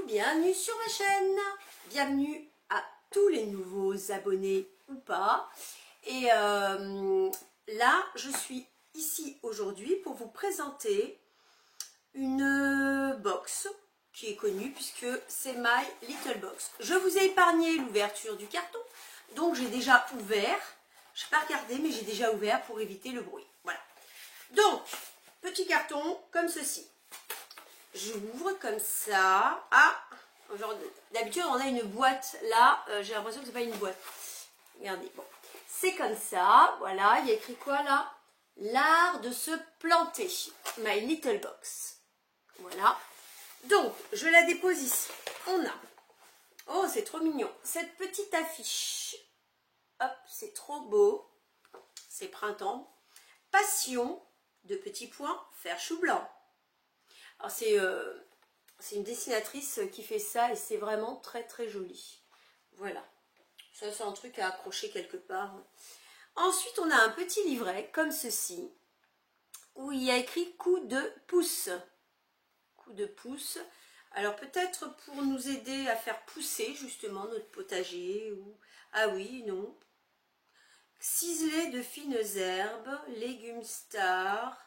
bienvenue sur ma chaîne. Bienvenue à tous les nouveaux abonnés ou pas. Et là, je suis ici aujourd'hui pour vous présenter une box qui est connue puisque c'est My Little Box. Je vous ai épargné l'ouverture du carton, donc j'ai déjà ouvert. Je n'ai pas regardé, mais j'ai déjà ouvert pour éviter le bruit. Voilà. Donc, petit carton comme ceci. J'ouvre comme ça. Ah, d'habitude on a une boîte là. J'ai l'impression que c'est pas une boîte. Regardez, bon, c'est comme ça. Voilà, il y a écrit quoi là? L'art de se planter. My Little Box. Voilà. Donc, je la dépose ici. On a. Oh, c'est trop mignon. Cette petite affiche. Hop, c'est trop beau. C'est printemps. Passion, de petits points, faire chou blanc. Alors c'est une dessinatrice qui fait ça et c'est vraiment très très joli. Voilà. Ça c'est un truc à accrocher quelque part. Ensuite on a un petit livret comme ceci. Où il y a écrit coup de pouce. Coup de pouce. Alors peut-être pour nous aider à faire pousser justement notre potager. Ou... Ah oui, non. Ciselé de fines herbes, légumes stars,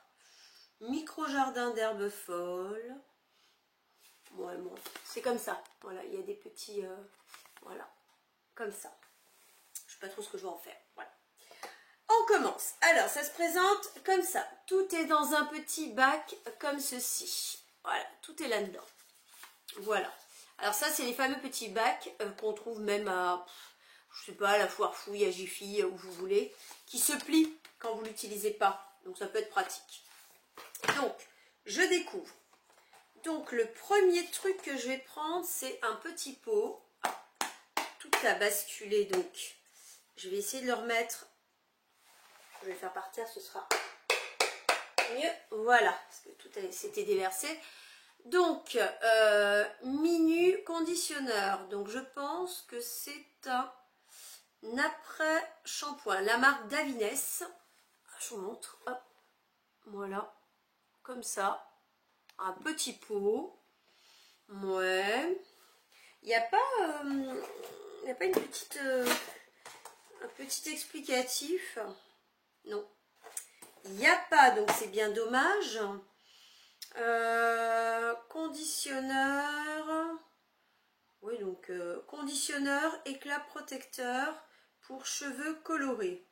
micro-jardin d'herbes folles. Ouais, bon, c'est comme ça. Voilà, il y a des petits... voilà, comme ça. Je ne sais pas trop ce que je vais en faire. Voilà. On commence. Alors, ça se présente comme ça. Tout est dans un petit bac comme ceci. Voilà, tout est là-dedans. Voilà. Alors ça, c'est les fameux petits bacs qu'on trouve même à... je sais pas, à la Foire Fouille, à Jiffy, où vous voulez, qui se plient quand vous ne l'utilisez pas. Donc ça peut être pratique. Donc, je découvre. Donc, le premier truc que je vais prendre, c'est un petit pot. Tout a basculé, donc je vais essayer de le remettre. Je vais le faire par terre, ce sera mieux. Voilà, parce que tout s'était déversé. Donc, Minu conditionneur. Donc, je pense que c'est un après shampoing, la marque Davines. Je vous montre, hop, voilà, comme ça, un petit pot. Ouais, il n'y a pas une petite un petit explicatif, non, il n'y a pas, donc c'est bien dommage. Conditionneur, oui, donc conditionneur éclat protecteur pour cheveux colorés.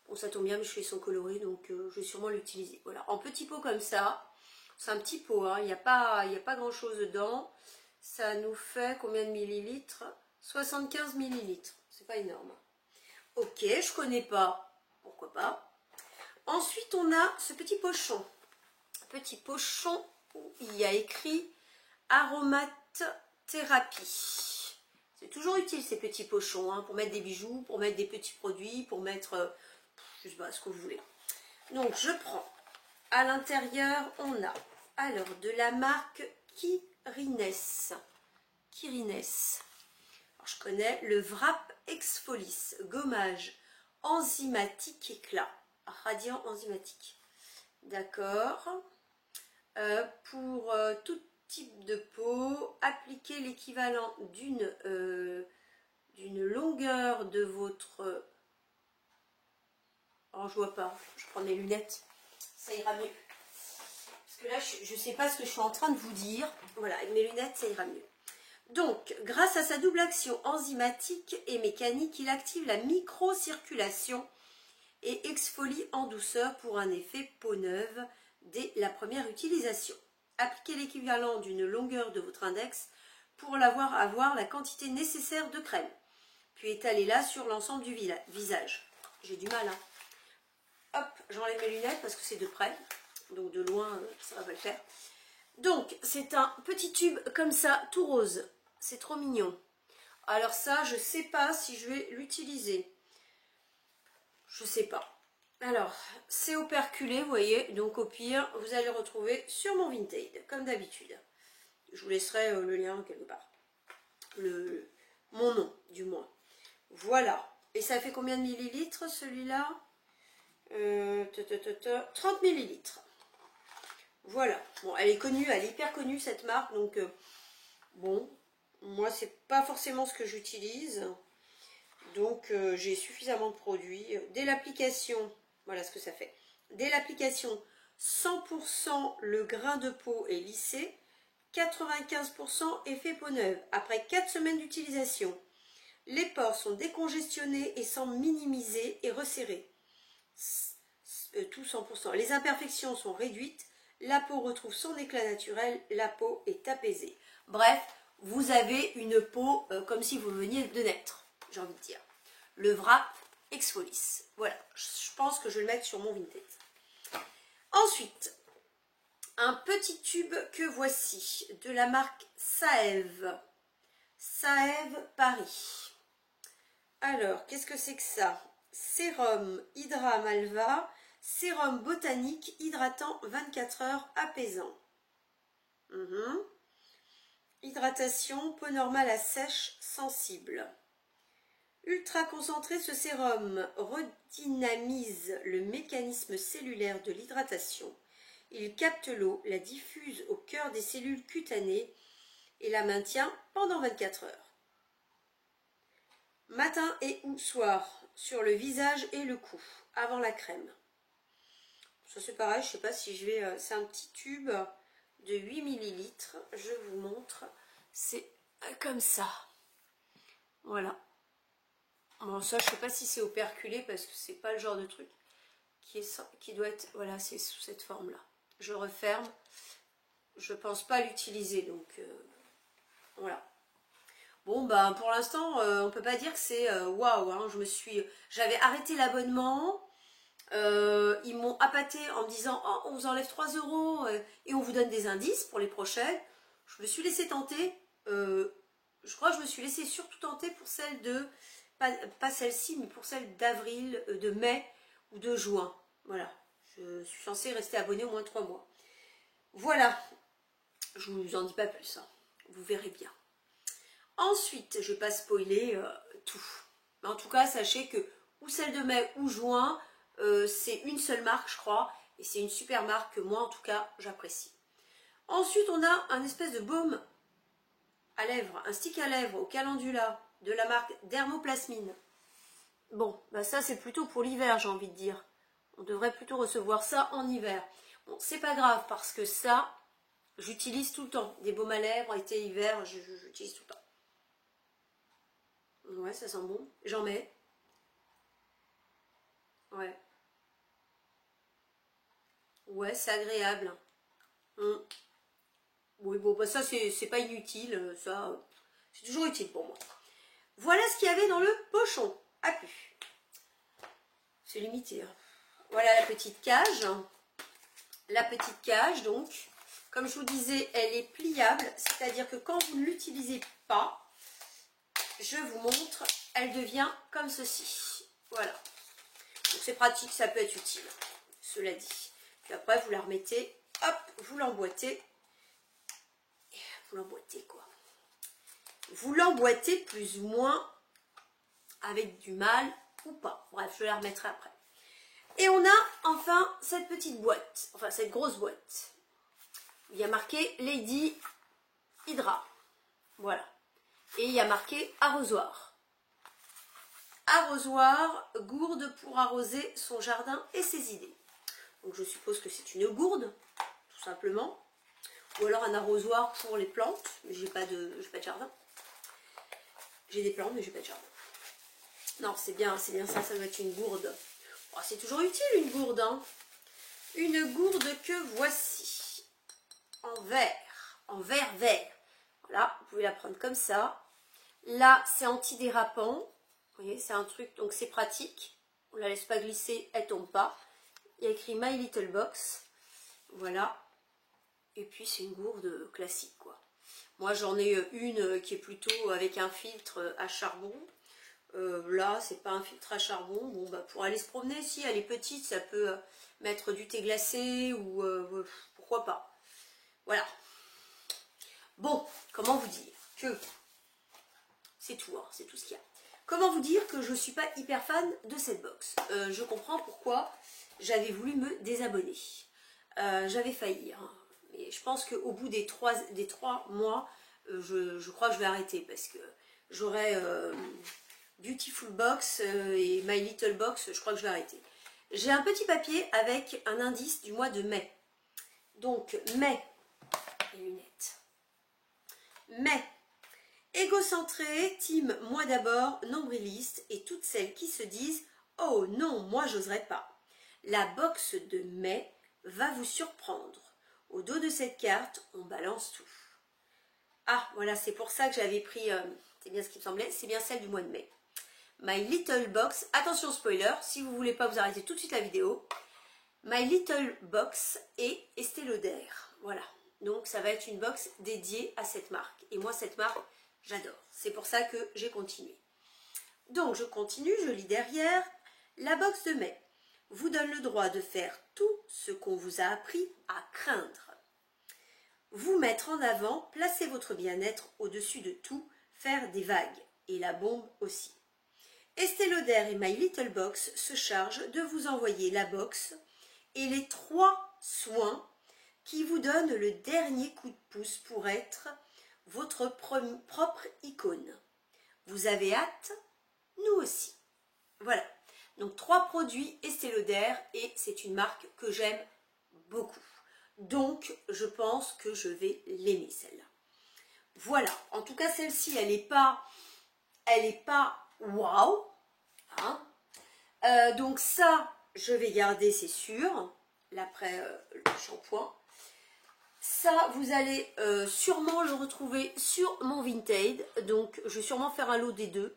Bon, ça tombe bien, mes cheveux sont colorés, donc je vais sûrement l'utiliser. Voilà, en petit pot comme ça. C'est un petit pot, hein. Il n'y a pas grand chose dedans. Ça nous fait combien de millilitres? 75 millilitres. C'est pas énorme. Ok, je connais pas. Pourquoi pas. Ensuite, on a ce petit pochon. Petit pochon où il y a écrit aromathérapie. C'est toujours utile ces petits pochons, hein, pour mettre des bijoux, pour mettre des petits produits, pour mettre, je sais pas, ce que vous voulez. Donc je prends, à l'intérieur on a, alors de la marque Kirines. Alors je connais le Wrap Exfolis, gommage enzymatique éclat, radiant enzymatique. D'accord. Pour tout type de peau, appliquez l'équivalent d'une longueur de votre... Oh, je vois pas, je prends mes lunettes, ça ira mieux. Parce que là, je sais pas ce que je suis en train de vous dire. Voilà, avec mes lunettes, ça ira mieux. Donc, grâce à sa double action enzymatique et mécanique, il active la microcirculation et exfolie en douceur pour un effet peau neuve dès la première utilisation. Appliquez l'équivalent d'une longueur de votre index pour avoir la quantité nécessaire de crème. Puis étalez-la sur l'ensemble du visage. J'ai du mal, hein. Hop, j'enlève mes lunettes parce que c'est de près. Donc de loin, ça va pas le faire. Donc, c'est un petit tube comme ça, tout rose. C'est trop mignon. Alors ça, je sais pas si je vais l'utiliser. Je sais pas. Alors, c'est operculé, vous voyez. Donc au pire, vous allez le retrouver sur mon Vinted, comme d'habitude. Je vous laisserai le lien quelque part. Mon nom, du moins. Voilà. Et ça fait combien de millilitres, celui-là? 30 millilitres. Voilà. Bon, elle est connue, elle est hyper connue, cette marque. Donc, Bon, moi c'est pas forcément ce que j'utilise. Donc j'ai suffisamment de produits. Dès l'application, voilà ce que ça fait. Dès l'application, 100% le grain de peau est lissé, 95% effet peau neuve. Après 4 semaines d'utilisation, les pores sont décongestionnés et semblent minimisés et resserrés. Tout 100%. Les imperfections sont réduites, la peau retrouve son éclat naturel, la peau est apaisée. Bref, vous avez une peau comme si vous veniez de naître, j'ai envie de dire. Le Wrap Exfolis. Voilà, je pense que je vais le mettre sur mon Vinted. Ensuite, un petit tube que voici, de la marque Saève. Saève Paris. Alors, qu'est-ce que c'est que ça? Sérum Hydra Malva, sérum botanique hydratant 24 heures apaisant. Hydratation, peau normale à sèche, sensible. Ultra concentré, ce sérum redynamise le mécanisme cellulaire de l'hydratation. Il capte l'eau, la diffuse au cœur des cellules cutanées et la maintient pendant 24 heures. Matin et ou soir, sur le visage et le cou, avant la crème. Ça c'est pareil, je ne sais pas si je vais... c'est un petit tube de 8 ml. Je vous montre. C'est comme ça. Voilà. Bon, ça, je sais pas si c'est operculé parce que c'est pas le genre de truc qui doit être... Voilà, c'est sous cette forme-là. Je referme. Je pense pas l'utiliser, donc voilà. Bon, bah pour l'instant, on peut pas dire que c'est waouh. Hein, j'avais arrêté l'abonnement. Ils m'ont appâté en me disant oh, on vous enlève 3 € et on vous donne des indices pour les prochaines. Je me suis laissée tenter. Je crois que je me suis laissée surtout tenter pour celle de... Pas celle-ci, mais pour celle d'avril, de mai ou de juin. Voilà. Je suis censée rester abonnée au moins 3 mois. Voilà. Je ne vous en dis pas plus. Hein. Vous verrez bien. Ensuite, je ne vais pas spoiler tout. Mais en tout cas, sachez que ou celle de mai ou juin, c'est une seule marque, je crois. Et c'est une super marque que moi, en tout cas, j'apprécie. Ensuite, on a un espèce de baume à lèvres, un stick à lèvres au calendula de la marque Dermoplasmine. Bon, bah ça c'est plutôt pour l'hiver, j'ai envie de dire. On devrait plutôt recevoir ça en hiver. Bon, c'est pas grave parce que ça, j'utilise tout le temps. Des baumes à lèvres, été, hiver, j'utilise tout le temps. Ouais, ça sent bon. J'en mets. Ouais. Ouais, c'est agréable. Oui, bon, bah ça c'est pas inutile. Ça, c'est toujours utile pour moi. Voilà ce qu'il y avait dans le pochon à pu. C'est limité. Hein. Voilà la petite cage. La petite cage, donc, comme je vous disais, elle est pliable. C'est-à-dire que quand vous ne l'utilisez pas, je vous montre, elle devient comme ceci. Voilà. Donc c'est pratique, ça peut être utile. Cela dit. Puis après, vous la remettez, hop, vous l'emboîtez. Vous l'emboîtez, quoi. Vous l'emboîtez plus ou moins avec du mal ou pas. Bref, je la remettrai après. Et on a enfin cette petite boîte, enfin cette grosse boîte. Il y a marqué Lady Hydra. Voilà. Et il y a marqué arrosoir. Arrosoir, gourde pour arroser son jardin et ses idées. Donc je suppose que c'est une gourde, tout simplement. Ou alors un arrosoir pour les plantes, mais j'ai pas de jardin. J'ai des plantes, mais j'ai pas de jardin. Non, c'est bien ça doit être une gourde. Oh, c'est toujours utile une gourde. Hein. Une gourde que voici. En verre vert. Voilà, vous pouvez la prendre comme ça. Là, c'est antidérapant. Vous voyez, c'est un truc, donc c'est pratique. On la laisse pas glisser, elle tombe pas. Il y a écrit My Little Box. Voilà. Et puis c'est une gourde classique, quoi. Moi, j'en ai une qui est plutôt avec un filtre à charbon. Là, c'est pas un filtre à charbon. Bon, bah, pour aller se promener, si elle est petite, ça peut mettre du thé glacé ou pourquoi pas. Voilà. Bon, comment vous dire que c'est tout, hein, c'est tout ce qu'il y a. Comment vous dire que je ne suis pas hyper fan de cette box. Je comprends pourquoi j'avais voulu me désabonner. J'avais failli, hein, mais je pense qu'au bout des 3 mois, je crois que je vais arrêter parce que j'aurai Beautiful Box et My Little Box, je crois que je vais arrêter. J'ai un petit papier avec un indice du mois de mai. Donc, mai, les lunettes. Mai, égocentré, team moi d'abord, nombriliste et toutes celles qui se disent « Oh non, moi j'oserais pas ». La box de mai va vous surprendre. Au dos de cette carte, on balance tout. Ah, voilà, c'est pour ça que j'avais pris, c'est bien ce qui me semblait, c'est bien celle du mois de mai. My Little Box, attention spoiler, si vous ne voulez pas vous arrêter tout de suite la vidéo. My Little Box et Estée Lauder, voilà. Donc ça va être une box dédiée à cette marque. Et moi cette marque, j'adore. C'est pour ça que j'ai continué. Donc je continue, je lis derrière. La box de mai vous donne le droit de faire tout ce qu'on vous a appris à craindre. Vous mettre en avant, placer votre bien-être au-dessus de tout, faire des vagues. Et la bombe aussi. Estée Lauder et My Little Box se chargent de vous envoyer la box et les 3 soins qui vous donnent le dernier coup de pouce pour être votre propre icône. Vous avez hâte? Nous aussi. Voilà. Donc 3 produits Estée Lauder et c'est une marque que j'aime beaucoup. Donc je pense que je vais l'aimer celle-là. Voilà. En tout cas celle-ci elle est pas waouh. Hein. Donc ça je vais garder c'est sûr. L'après le shampoing. Ça, vous allez sûrement le retrouver sur mon Vinted. Donc, je vais sûrement faire un lot des deux.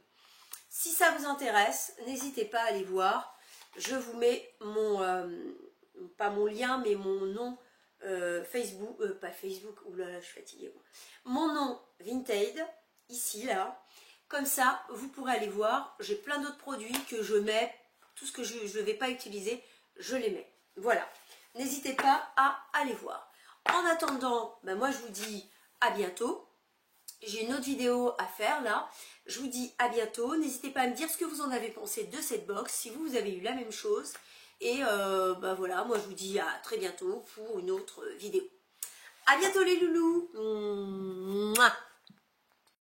Si ça vous intéresse, n'hésitez pas à aller voir. Je vous mets mon, pas mon lien, mais mon nom Facebook, pas Facebook, oulala, je suis fatiguée. Mon nom Vinted, ici, là. Comme ça, vous pourrez aller voir. J'ai plein d'autres produits que je mets. Tout ce que je ne vais pas utiliser, je les mets. Voilà. N'hésitez pas à aller voir. En attendant, ben moi je vous dis à bientôt. J'ai une autre vidéo à faire là. Je vous dis à bientôt. N'hésitez pas à me dire ce que vous en avez pensé de cette box, si vous avez eu la même chose. Et ben voilà, moi je vous dis à très bientôt pour une autre vidéo. À bientôt les loulous. Mouah.